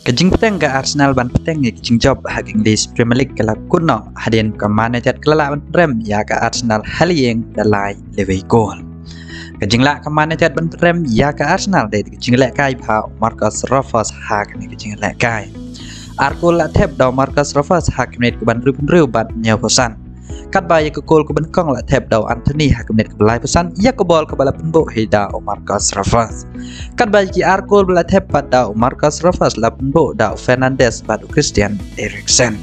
Kajing peteng ke Arsenal ban peteng kajing job hak English Premier League kelab kuno hadian ke manajer kelala ban rem ya ke Arsenal halieng dalai lewe gol. Kajing la ke manajer ban rem ya ke Arsenal dari kajing lek kai pa Marcus Rashford hak ni kajing lek kai. Arkul la thep daw Marcus Rashford hak ni ke ban riu ban nyaposan. Kat ba ke gol ke ban kong la thep daw Anthony hak ni ke belai pesan ya ke bol ke bala penbo hida Marcus Rashford. Kat ba ki Arkul bala thep pat daw Marcus Rashford la penbo daw Fernandes badu Christian Eriksen.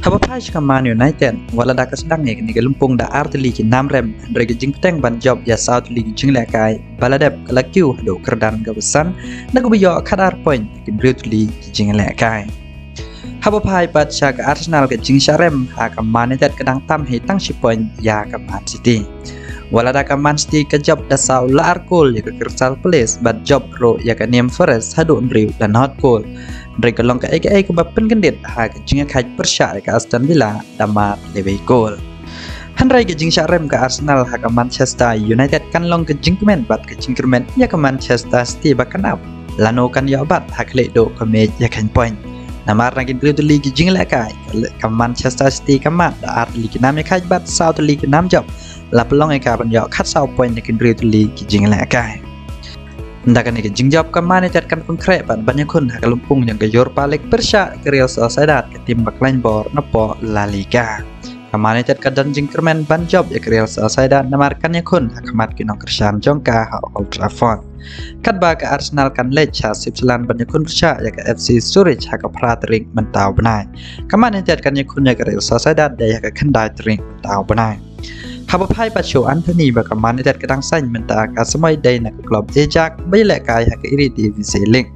Haba page ke Man United wala da ka sedang ni ke lumpung da Arteli ki namrem rege jing peteng ban job ya South League jing la kai bala dep kala kiu do kerdan ga besan na go biyo kadar point ki brutally jing la kai. Haba pai pat sha ke Arsenal ke jing sharem ha ka Man United kadang tam he tang shi point ya ke Man City. Wala da ka Man City ke job da Saul la Arkul ya ke Crystal Palace bat job ro ya ke Nottingham Forest hadu riu dan hot goal. Mereka long ke AKA ke bapen gendit ha ke jing khai persya ke Aston Villa damat lewe gol. Hanrai ke jing sharem ke Arsenal ha ke Manchester United kan long ke jing kemen bat ke jing kemen ya ke Manchester City bakan up. Lano kan ya bat ha ke do ke mej ya kan point. Namar nagin Premier League jing lekai ke Manchester City ke mat da art league nam ya khai bat South League nam job. La pelong ka ban ya khat sau point ya ke Premier League jing lekai. Ndakan ni jing job ke manajer kan konkret ban banyak kun hak lumpung yang ke Europa League Persya ke Real Sociedad ke tim baklain bor napo La Liga. Ke manajer ke dan jing kermen ban job ya ke Real Sociedad namarkan ya kun hak mat kinong kersan jongka ha Old Trafford. Kat ba ke Arsenal kan lech ha sipselan banyak kun Persya ya ke FC Zurich hak ke Pratering mentau benai. Ke manajer kan ya kun ya ke Real Sociedad ya ke Kendai Tering mentau benai. Haba pai pat show Anthony baka manajer kadang sain menta ka semai day nak klub Ajax bai lek kai hak iri Divisie League.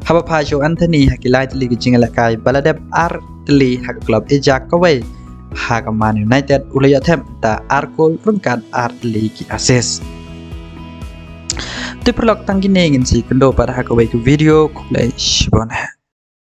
Haba pai show Anthony hak ilai tli ke jing lek kai baladep Arteli hak klub Ajax ka wei hak Man United ulaya them ta Arkul rungkat Arteli ki assist. Tu perlok tanggi ngin si kendo pada hak wei ku video kulai shibona.